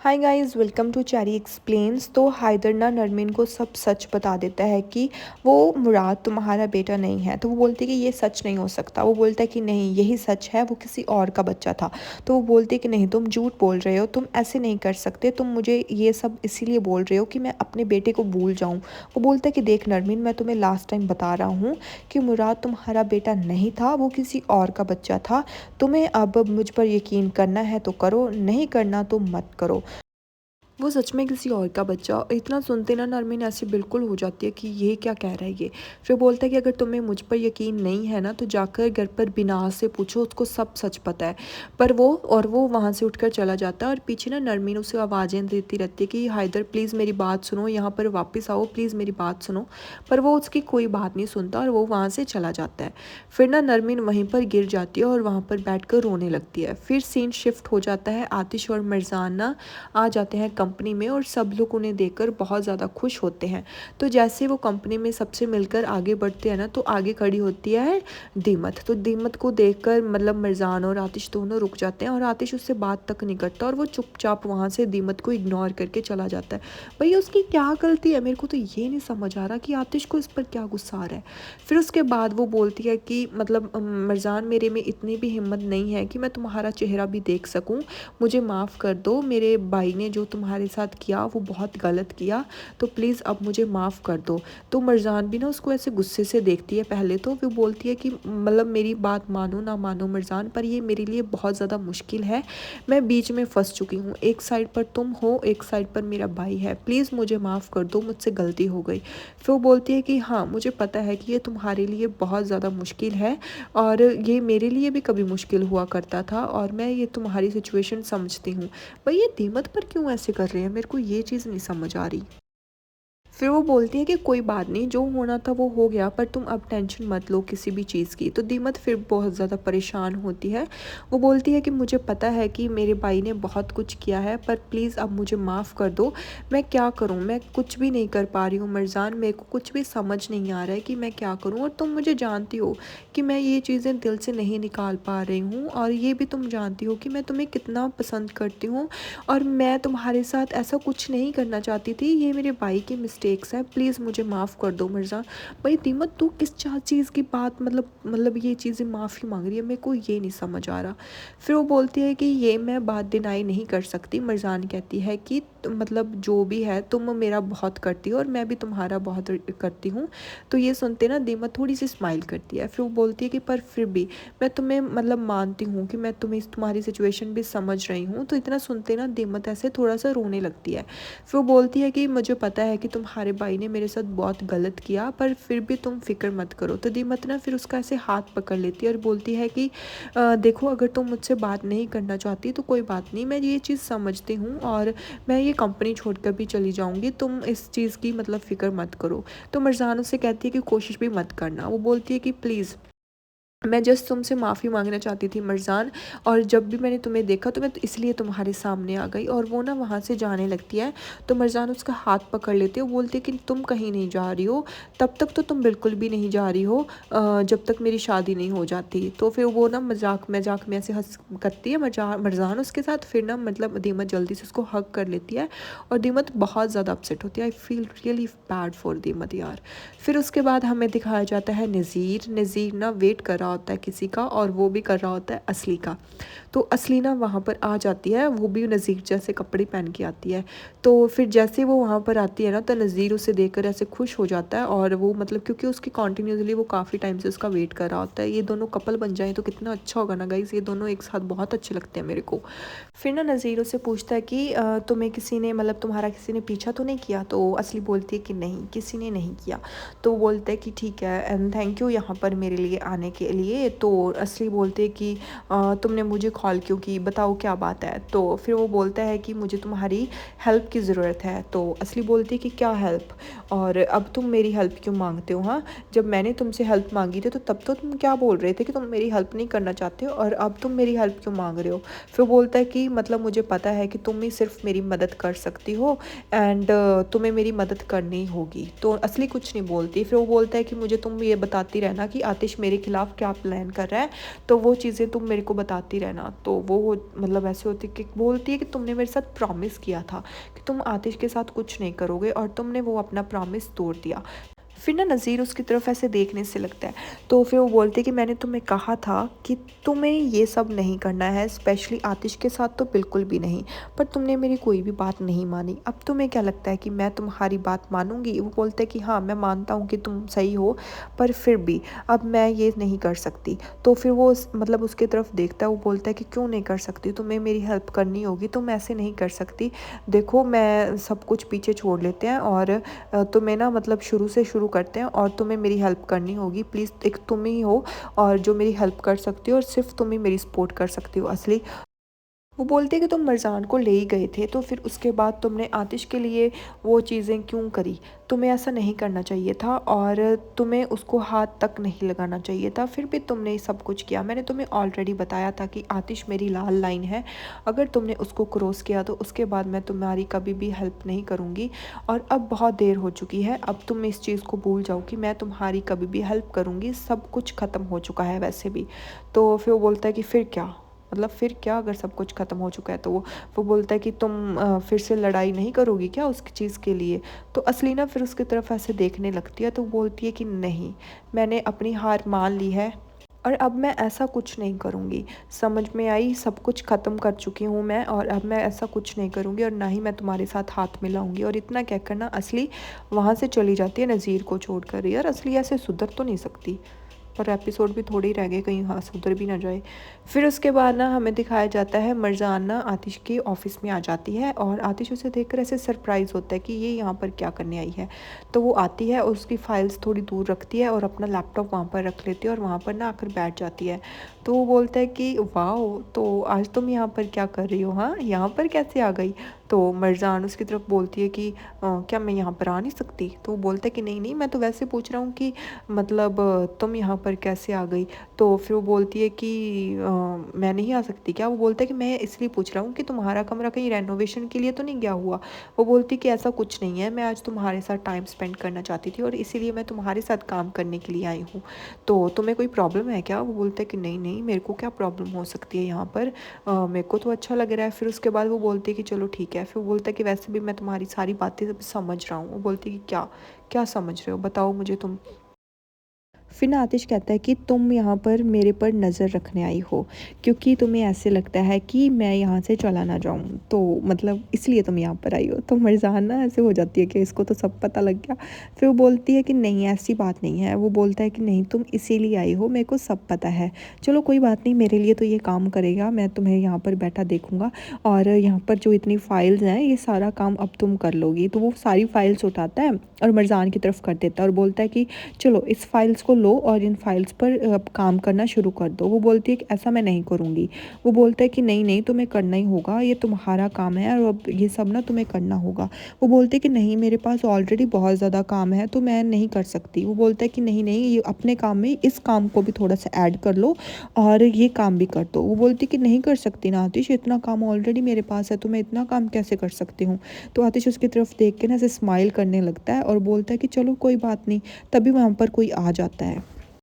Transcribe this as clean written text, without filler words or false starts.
Hi guys, welcome to Cherry explains. तो हायदर ना नरमीन को सब सच बता देता है कि वो मुराद तुम्हारा बेटा नहीं है। तो वो बोलती है कि ये सच नहीं हो सकता। वो बोलता है कि नहीं, यही सच है, वो किसी और का बच्चा था। तो वो बोलती है कि नहीं, तुम झूठ बोल रहे हो, तुम ऐसे नहीं कर सकते, तुम मुझे ये सब इसीलिए बोल रहे हो कि मैं अपने बेटे को भूल जाऊँ। वो बोलता है कि देख नरमीन, मैं तुम्हें लास्ट टाइम बता रहा हूँ कि मुराद तुम्हारा बेटा नहीं था, वो किसी और का बच्चा था। तुम्हें अब मुझ पर यकीन करना है तो करो, नहीं करना तो मत करो। वो सच में किसी और का बच्चा। इतना सुनते ना नरमीन ऐसे बिल्कुल हो जाती है कि ये क्या कह रहा है ये। फिर बोलता है कि अगर तुम्हें मुझ पर यकीन नहीं है ना, तो जाकर घर पर बिनाज से पूछो, उसको सब सच पता है। पर वो वहाँ से उठकर चला जाता है और पीछे ना नरमीन उसे आवाज़ें देती रहती है कि हायदर प्लीज़ मेरी बात सुनो, यहाँ पर वापस आओ, प्लीज़ मेरी बात सुनो। पर वो उसकी कोई बात नहीं सुनता और वो वहाँ से चला जाता है। फिर ना नरमीन वहीं पर गिर जाती है और वहाँ पर बैठ रोने लगती है। फिर सीन शिफ्ट हो जाता है, आतिश और मिर्जान ना आ जाते हैं कंपनी में और सब लोग उन्हें देखकर बहुत ज़्यादा खुश होते हैं। तो जैसे वो कंपनी में सबसे मिलकर आगे बढ़ते हैं ना, तो आगे खड़ी होती है दीमत। तो दीमत को देखकर मतलब मिर्जान और आतिश दोनों रुक जाते हैं और आतिश उससे बात तक नहीं करता और वो चुपचाप वहाँ से दीमत को इग्नोर करके चला जाता है। भैया उसकी क्या गलती है, मेरे को तो ये नहीं समझ आ रहा कि आतिश को इस पर क्या गुस्सा आ रहा है। फिर उसके बाद वो बोलती है कि मतलब मिर्जान, मेरे में इतनी भी हिम्मत नहीं है कि मैं तुम्हारा चेहरा भी देख सकूं, मुझे माफ़ कर दो, मेरे भाई ने जो तुम्हारे साथ किया वो बहुत गलत किया, तो प्लीज़ अब मुझे माफ़ कर दो। तो मिर्जान भी ना उसको ऐसे गुस्से से देखती है। पहले तो वो बोलती है कि मतलब मेरी बात मानो ना मानो मिर्जान, पर ये मेरे लिए बहुत ज़्यादा मुश्किल है, मैं बीच में फंस चुकी हूँ, एक साइड पर तुम हो, एक साइड पर मेरा भाई है, प्लीज़ मुझे माफ़ कर दो, मुझसे गलती हो गई। फिर वो बोलती है कि हाँ, मुझे पता है कि ये तुम्हारे लिए बहुत ज़्यादा मुश्किल है और ये मेरे लिए भी कभी मुश्किल हुआ करता था और मैं ये तुम्हारी सिचुएशन समझती हूँ। भाई ये दीमत पर क्यों ऐसे कर रहे हैं, मेरे को ये चीज़ नहीं समझ आ रही। फिर वो बोलती है कि कोई बात नहीं, जो होना था वो हो गया, पर तुम अब टेंशन मत लो किसी भी चीज़ की। तो दीमत फिर बहुत ज़्यादा परेशान होती है। वो बोलती है कि मुझे पता है कि मेरे भाई ने बहुत कुछ किया है, पर प्लीज़ अब मुझे माफ़ कर दो। मैं क्या करूँ, मैं कुछ भी नहीं कर पा रही हूँ मिर्ज़ान, मेरे को कुछ भी समझ नहीं आ रहा है कि मैं क्या करूँ। और तुम मुझे जानती हो कि मैं ये चीज़ें दिल से नहीं निकाल पा रही हूँ, और ये भी तुम जानती हो कि मैं तुम्हें कितना पसंद करती हूँ और मैं तुम्हारे साथ ऐसा कुछ नहीं करना चाहती थी, ये मेरे भाई की मिस्टेक्स है, प्लीज़ मुझे माफ़ कर दो मिर्ज़ा। भाई दीमत, तू किस चीज़ की बात मतलब ये चीज़ें माफ़ी मांग रही है, मेरे को ये नहीं समझ आ रहा। फिर वो बोलती है कि ये मैं बात डिनाई नहीं कर सकती। मिर्ज़ान कहती है कि मतलब जो भी है, तुम मेरा बहुत करती हो और मैं भी तुम्हारा बहुत करती हूँ। तो ये सुनते ना दीमत थोड़ी सी स्माइल करती है। फिर वो बोलती है कि पर फिर भी मैं तुम्हें मतलब मानती हूँ कि मैं तुम्हें तुम्हारी सिचुएशन भी समझ रही हूँ। तो इतना सुनते ना दीमत ऐसे थोड़ा सा रोने लगती है। फिर वो बोलती है कि मुझे पता है कि तुम्हारे भाई ने मेरे साथ बहुत गलत किया, पर फिर भी तुम फिक्र मत करो। तो दीमत ना फिर उसका ऐसे हाथ पकड़ लेती है और बोलती है कि देखो, अगर तुम मुझसे बात नहीं करना चाहती तो कोई बात नहीं, मैं ये चीज़ समझती हूँ और मैं ये कंपनी छोड़कर भी चली जाऊँगी, तुम इस चीज़ की मतलब फ़िक्र मत करो। तो मिर्ज़ान उससे कहती है कि कोशिश भी मत करना। वो बोलती है कि प्लीज़, मैं जस्ट तुमसे माफ़ी मांगना चाहती थी मिर्ज़ान, और जब भी मैंने तुम्हें देखा तो मैं तो इसलिए तुम्हारे सामने आ गई। और वो ना वहाँ से जाने लगती है। तो मिर्ज़ान उसका हाथ पकड़ लेते हो, बोलते कि तुम कहीं नहीं जा रही हो, तब तक तो तुम बिल्कुल भी नहीं जा रही हो जब तक मेरी शादी नहीं हो जाती। तो फिर वो ना मजाक मजाक में ऐसे हंस करती है मिर्ज़ान उसके साथ। फिर ना मतलब दीमत जल्दी से उसको हक कर लेती है और दीमत बहुत ज़्यादा अपसेट होती है। I feel really bad for them यार। फिर उसके बाद हमें दिखाया जाता है नज़ीर। नज़ीर ना वेट कर रहा होता है किसी का, और वो भी कर रहा होता है असली का। तो असली ना वहाँ पर आ जाती है, वो भी नज़ीर जैसे कपड़े पहन के आती है। तो फिर जैसे वो वहाँ पर आती है ना, तो नज़ीर उसे देखकर ऐसे खुश हो जाता है, और वो मतलब क्योंकि उसकी कॉन्टीन्यूसली वो काफ़ी टाइम से उसका वेट कर रहा होता है। ये दोनों कपल बन जाए तो कितना अच्छा होगा ना गाइस, ये दोनों एक साथ बहुत अच्छे लगते हैं मेरे को। फिर ना नज़ीर उससे पूछता है कि तुम्हें किसी ने मतलब तुम्हारा किसी ने पीछा तो नहीं किया? तो असली बोलती है कि नहीं, किसी ने नहीं किया। तो बोलते हैं कि ठीक है एंड थैंक यू यहाँ पर मेरे लिए आने के लिए। तो असली बोलते हैं कि तुमने मुझे कॉल क्यों की, बताओ क्या बात है। तो फिर वो बोलता है कि मुझे तुम्हारी हेल्प की ज़रूरत है। तो असली बोलती है कि क्या हेल्प, और अब तुम मेरी हेल्प क्यों मांगते हो? हाँ, जब मैंने तुमसे हेल्प मांगी थी तो तब तो तुम क्या बोल रहे थे कि तुम मेरी हेल्प नहीं करना चाहते हो, और अब तुम मेरी हेल्प क्यों मांग रहे हो? फिर बोलता है कि मतलब मुझे पता है कि तुम ही सिर्फ मेरी मदद कर सकती हो एंड तुम्हें मेरी मदद करनी होगी। तो असली कुछ नहीं बोलती। फिर वो बोलता है कि मुझे तुम ये बताती रहना कि आतिश मेरे खिलाफ़ क्या क्या प्लान कर रहा है, तो वो चीज़ें तुम मेरे को बताती रहना। तो वो मतलब ऐसे होती कि बोलती है कि तुमने मेरे साथ प्रॉमिस किया था कि तुम आतिश के साथ कुछ नहीं करोगे और तुमने वो अपना प्रॉमिस तोड़ दिया। फिर ना नज़ीर उसकी तरफ ऐसे देखने से लगता है। तो फिर वो बोलते हैं कि मैंने तुम्हें कहा था कि तुम्हें ये सब नहीं करना है, स्पेशली आतिश के साथ तो बिल्कुल भी नहीं, पर तुमने मेरी कोई भी बात नहीं मानी। अब तुम्हें क्या लगता है कि मैं तुम्हारी बात मानूंगी? वो बोलते हैं कि हाँ, मैं मानता हूँ कि तुम सही हो, पर फिर भी अब मैं ये नहीं कर सकती। तो फिर वो मतलब उसकी तरफ देखता है। वो बोलता है कि क्यों नहीं कर सकती, तुम्हें मेरी हेल्प करनी होगी, तुम ऐसे नहीं कर सकती। देखो, मैं सब कुछ पीछे छोड़ लेते हैं और तुम्हें ना मतलब शुरू से शुरू करते हैं और तुम्हें मेरी हेल्प करनी होगी। प्लीज़, एक तुम ही हो और जो मेरी हेल्प कर सकती हो, और सिर्फ तुम ही मेरी सपोर्ट कर सकती हो असली। वो बोलती है कि तुम मरजान को ले ही गए थे, तो फिर उसके बाद तुमने आतिश के लिए वो चीज़ें क्यों करी? तुम्हें ऐसा नहीं करना चाहिए था और तुम्हें उसको हाथ तक नहीं लगाना चाहिए था, फिर भी तुमने सब कुछ किया। मैंने तुम्हें ऑलरेडी बताया था कि आतिश मेरी लाल लाइन है, अगर तुमने उसको क्रॉस किया तो उसके बाद मैं तुम्हारी कभी भी हेल्प नहीं करूँगी। और अब बहुत देर हो चुकी है, अब तुम इस चीज़ को भूल जाओ कि मैं तुम्हारी कभी भी हेल्प करूँगी, सब कुछ ख़त्म हो चुका है वैसे भी। तो फिर वो बोलता है कि फिर क्या, मतलब फिर क्या, अगर सब कुछ ख़त्म हो चुका है तो वो बोलता है कि तुम फिर से लड़ाई नहीं करोगी क्या उस चीज़ के लिए? तो असलीना फिर उसकी तरफ ऐसे देखने लगती है। तो वो बोलती है कि नहीं, मैंने अपनी हार मान ली है और अब मैं ऐसा कुछ नहीं करूँगी। समझ में आई, सब कुछ ख़त्म कर चुकी हूँ मैं और अब मैं ऐसा कुछ नहीं करूँगी और ना ही मैं तुम्हारे साथ हाथ मिलाऊँगी। और इतना कहकर ना असली वहाँ से चली जाती है नज़ीर को छोड़कर। यार असली ऐसे सुधर तो नहीं सकती, पर एपिसोड भी थोड़े ही रह गए, कहीं हाँ सुधर भी ना जाए। फिर उसके बाद ना हमें दिखाया जाता है मरजान ना आतिश के ऑफिस में आ जाती है और आतिश उसे देखकर ऐसे सरप्राइज़ होता है कि ये यहाँ पर क्या करने आई है। तो वो आती है और उसकी फाइल्स थोड़ी दूर रखती है और अपना लैपटॉप वहाँ पर रख लेती है और वहाँ पर ना आकर बैठ जाती है। तो वो बोलता है कि वाओ, तो आज तुम यहाँ पर क्या कर रही हो? हाँ, यहाँ पर कैसे आ गई? तो मरजान उसकी तरफ बोलती है कि क्या मैं यहाँ पर आ नहीं सकती? तो वो बोलता है कि नहीं नहीं, मैं तो वैसे पूछ रहा हूँ कि मतलब तुम यहाँ पर कैसे आ गई? तो फिर वो बोलती है कि मैं नहीं आ सकती क्या? वो बोलता है कि मैं इसलिए पूछ रहा हूँ कि तुम्हारा कमरा कहीं रेनोवेशन के लिए तो नहीं गया हुआ? वो बोलती है कि ऐसा कुछ नहीं है, मैं आज तुम्हारे साथ टाइम स्पेंड करना चाहती थी और इसीलिए मैं तुम्हारे साथ काम करने के लिए आई हूँ। तो तुम्हें कोई प्रॉब्लम है क्या? वो बोलता है कि नहीं नहीं, मेरे को क्या प्रॉब्लम हो सकती है यहाँ पर, मेरे को तो अच्छा लग रहा है। फिर उसके बाद वो बोलती है कि चलो ठीक है। फिर वो बोलता है कि वैसे भी मैं तुम्हारी सारी बातें सब समझ रहा हूँ। वो बोलती है कि क्या क्या समझ रहे हो, बताओ मुझे तुम। फिर ना आतिश कहता है कि तुम यहाँ पर मेरे पर नज़र रखने आई हो, क्योंकि तुम्हें ऐसे लगता है कि मैं यहाँ से चला ना जाऊँ, तो मतलब इसलिए तुम यहाँ पर आई हो। तो मरजान ना ऐसे हो जाती है कि इसको तो सब पता लग गया। फिर वो बोलती है कि नहीं, ऐसी बात नहीं है। वो बोलता है कि नहीं, तुम इसीलिए आई हो, मेरे को सब पता है। चलो कोई बात नहीं, मेरे लिए तो ये काम करेगा, मैं तुम्हें यहाँ पर बैठा देखूँगा और यहाँ पर जो इतनी फाइल्स हैं ये सारा काम अब तुम कर लोगी। तो वो सारी फाइल्स उठाता है और मरजान की तरफ कर देता है और बोलता है कि चलो इस फाइल्स को लो और इन फाइल्स पर काम करना शुरू कर दो। वो बोलती है कि ऐसा मैं नहीं करूँगी। वो बोलता है कि नहीं नहीं, तुम्हें करना ही होगा, ये तुम्हारा काम है और अब ये सब ना तुम्हें करना होगा। वो बोलते हैं कि नहीं, मेरे पास ऑलरेडी बहुत ज़्यादा काम है तो मैं नहीं कर सकती। वो बोलता है कि नहीं नहीं, ये अपने काम में इस काम को भी थोड़ा सा ऐड कर लो और ये काम भी कर दो। वो बोलती है कि नहीं कर सकती ना आतिश, इतना काम ऑलरेडी मेरे पास है तो मैं इतना काम कैसे कर सकती हूँ? तो आतिश उसकी तरफ देख के ना ऐसे स्माइल करने लगता है और बोलता है कि चलो कोई बात नहीं। तभी वहाँ पर कोई आ जाता है।